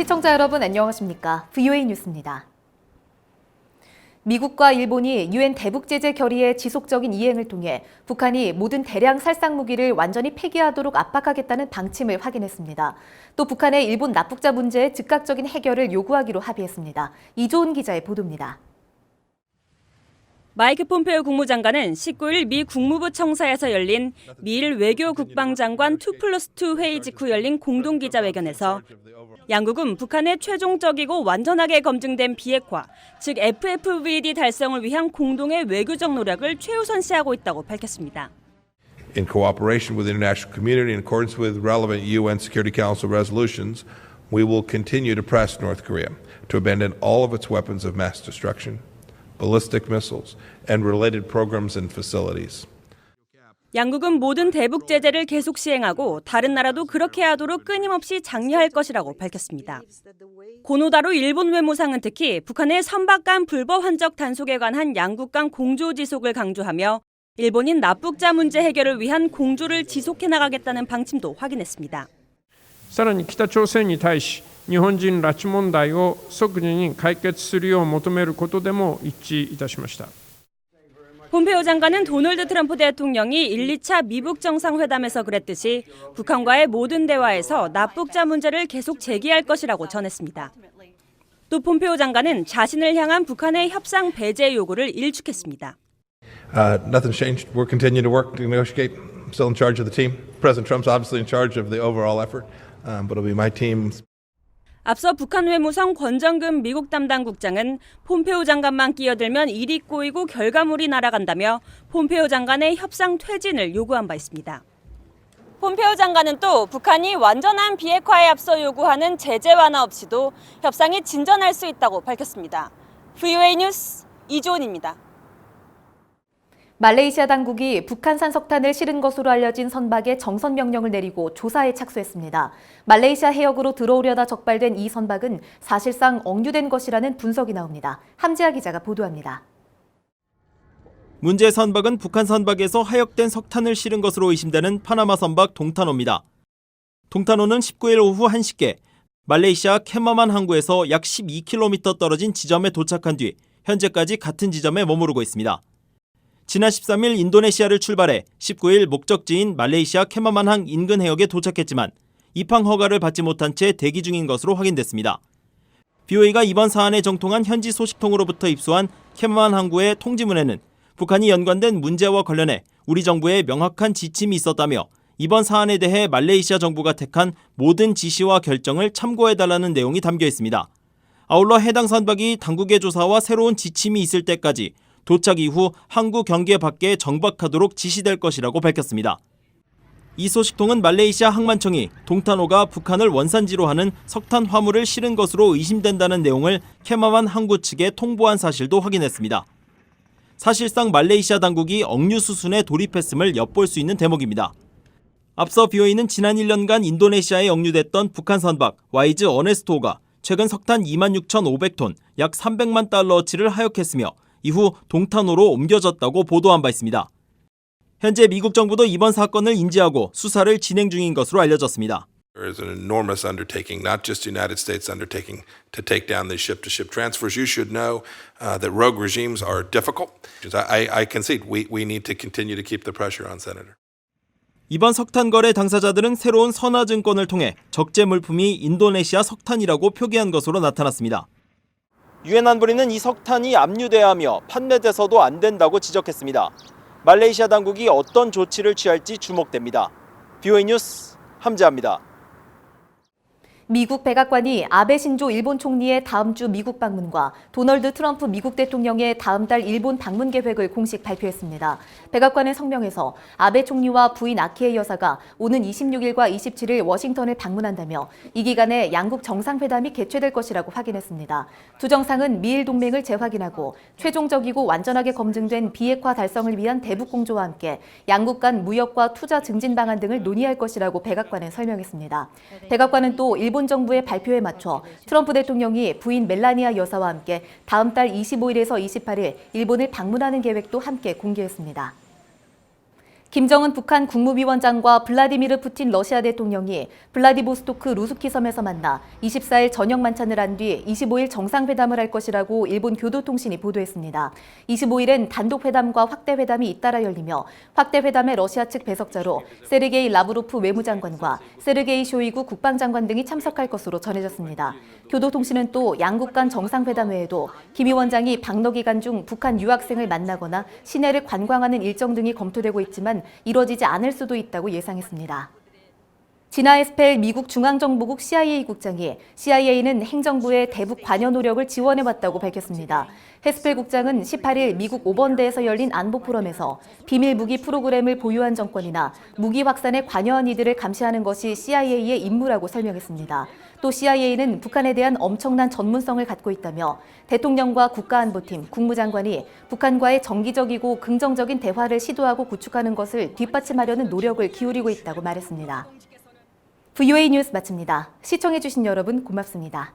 시청자 여러분 안녕하십니까? VOA 뉴스입니다. 미국과 일본이 유엔 대북 제재 결의의 지속적인 이행을 통해 북한이 모든 대량 살상 무기를 완전히 폐기하도록 압박하겠다는 방침을 확인했습니다. 또 북한의 일본 납북자 문제의 즉각적인 해결을 요구하기로 합의했습니다. 이조은 기자의 보도입니다. 마이크 폼페오 국무장관은 19일 미 국무부 청사에서 열린 미일 외교 국방장관 2+2 회의 직후 열린 공동기자회견에서 양국은 북한의 최종적이고 완전하게 검증된 비핵화, 즉 FFVD 달성을 위한 공동의 외교적 노력을 최우선시하고 있다고 밝혔습니다. In cooperation with the international community in accordance with relevant UN Security Council resolutions, we will continue to press North Korea to abandon all of its weapons of mass destruction, ballistic missiles, and related programs and facilities. 양국은 모든 대북 제재를 계속 시행하고 다른 나라도 그렇게 하도록 끊임없이 장려할 것이라고 밝혔습니다. 고노다로 일본 외무상은 특히 북한의 선박 간 불법 환적 단속에 관한 양국 간 공조 지속을 강조하며 일본인 납북자 문제 해결을 위한 공조를 지속해 나가겠다는 방침도 확인했습니다. さらに北朝鮮に対し日本人拉致問題を即時に解決するよう求めることでも一致いたしました。 폼페오 장관은 도널드 트럼프 대통령이 1, 2차 미북 정상회담에서 그랬듯이 북한과의 모든 대화에서 납북자 문제를 계속 제기할 것이라고 전했습니다. 또 폼페오 장관은 자신을 향한 북한의 협상 배제 요구를 일축했습니다. Nothing's changed. We're continuing to work to negotiate. I'm still in charge of the team. President Trump's obviously in charge of the overall effort, but it'll be my team. 앞서 북한 외무성 권정근 미국 담당 국장은 폼페오 장관만 끼어들면 일이 꼬이고 결과물이 날아간다며 폼페오 장관의 협상 퇴진을 요구한 바 있습니다. 폼페오 장관은 또 북한이 완전한 비핵화에 앞서 요구하는 제재 완화 없이도 협상이 진전할 수 있다고 밝혔습니다. VOA 뉴스 이조은입니다. 말레이시아 당국이 북한산 석탄을 실은 것으로 알려진 선박에 정선 명령을 내리고 조사에 착수했습니다. 말레이시아 해역으로 들어오려다 적발된 이 선박은 사실상 억류된 것이라는 분석이 나옵니다. 함지아 기자가 보도합니다. 문제 선박은 북한 선박에서 하역된 석탄을 실은 것으로 의심되는 파나마 선박 동타노입니다. 동타노는 19일 오후 1시께 말레이시아 케마만 항구에서 약 12km 떨어진 지점에 도착한 뒤 현재까지 같은 지점에 머무르고 있습니다. 지난 13일 인도네시아를 출발해 19일 목적지인 말레이시아 케마만항 인근 해역에 도착했지만 입항 허가를 받지 못한 채 대기 중인 것으로 확인됐습니다. BOA가 이번 사안에 정통한 현지 소식통으로부터 입수한 케마만 항구의 통지문에는 북한이 연관된 문제와 관련해 우리 정부에 명확한 지침이 있었다며 이번 사안에 대해 말레이시아 정부가 택한 모든 지시와 결정을 참고해달라는 내용이 담겨 있습니다. 아울러 해당 선박이 당국의 조사와 새로운 지침이 있을 때까지 도착 이후 항구 경계 밖에 정박하도록 지시될 것이라고 밝혔습니다. 이 소식통은 말레이시아 항만청이 동타노가 북한을 원산지로 하는 석탄 화물을 실은 것으로 의심된다는 내용을 케마만 항구 측에 통보한 사실도 확인했습니다. 사실상 말레이시아 당국이 억류 수순에 돌입했음을 엿볼 수 있는 대목입니다. 앞서 BOA는 지난 1년간 인도네시아에 억류됐던 북한 선박 와이즈 어네스토가 최근 석탄 26,500톤, 약 300만 달러어치를 하역했으며 이후 동타노로 옮겨졌다고 보도한 바 있습니다. 현재 미국 정부도 이번 사건을 인지하고 수사를 진행 중인 것으로 알려졌습니다. There is an enormous undertaking, not just the United States undertaking, to take down these ship-to-ship transfers. You should know that rogue regimes are difficult. I concede we need to continue to keep the pressure on Senator. 이번 석탄 거래 당사자들은 새로운 선화증권을 통해 적재 물품이 인도네시아 석탄이라고 표기한 것으로 나타났습니다. 유엔 안보리는 이 석탄이 압류돼야 하며 판매돼서도 안 된다고 지적했습니다. 말레이시아 당국이 어떤 조치를 취할지 주목됩니다. BOA 뉴스 함지아입니다. 미국 백악관이 아베 신조 일본 총리의 다음 주 미국 방문과 도널드 트럼프 미국 대통령의 다음 달 일본 방문 계획을 공식 발표했습니다. 백악관은 성명에서 아베 총리와 부인 아키에 여사가 오는 26일과 27일 워싱턴을 방문한다며 이 기간에 양국 정상회담이 개최될 것이라고 확인했습니다. 두 정상은 미일 동맹을 재확인하고 최종적이고 완전하게 검증된 비핵화 달성을 위한 대북 공조와 함께 양국 간 무역과 투자 증진 방안 등을 논의할 것이라고 백악관은 설명했습니다. 백악관은 또 일본 정부의 발표에 맞춰 트럼프 대통령이 부인 멜라니아 여사와 함께 다음 달 25일에서 28일 일본을 방문하는 계획도 함께 공개했습니다. 김정은 북한 국무위원장과 블라디미르 푸틴 러시아 대통령이 블라디보스토크 루스키 섬에서 만나 24일 저녁 만찬을 한 뒤 25일 정상회담을 할 것이라고 일본 교도통신이 보도했습니다. 25일엔 단독회담과 확대회담이 잇따라 열리며 확대회담에 러시아 측 배석자로 세르게이 라브로프 외무장관과 세르게이 쇼이구 국방장관 등이 참석할 것으로 전해졌습니다. 교도통신은 또 양국 간 정상회담 외에도 김 위원장이 방러 기간 중 북한 유학생을 만나거나 시내를 관광하는 일정 등이 검토되고 있지만 이뤄지지 않을 수도 있다고 예상했습니다. 지나 에스펠 미국 중앙정보국 CIA 국장이 CIA는 행정부의 대북 관여 노력을 지원해왔다고 밝혔습니다. 헤스펠 국장은 18일 미국 오번대에서 열린 안보 포럼에서 비밀 무기 프로그램을 보유한 정권이나 무기 확산에 관여한 이들을 감시하는 것이 CIA의 임무라고 설명했습니다. 또 CIA는 북한에 대한 엄청난 전문성을 갖고 있다며 대통령과 국가안보팀, 국무장관이 북한과의 정기적이고 긍정적인 대화를 시도하고 구축하는 것을 뒷받침하려는 노력을 기울이고 있다고 말했습니다. VOA 뉴스 마칩니다. 시청해주신 여러분 고맙습니다.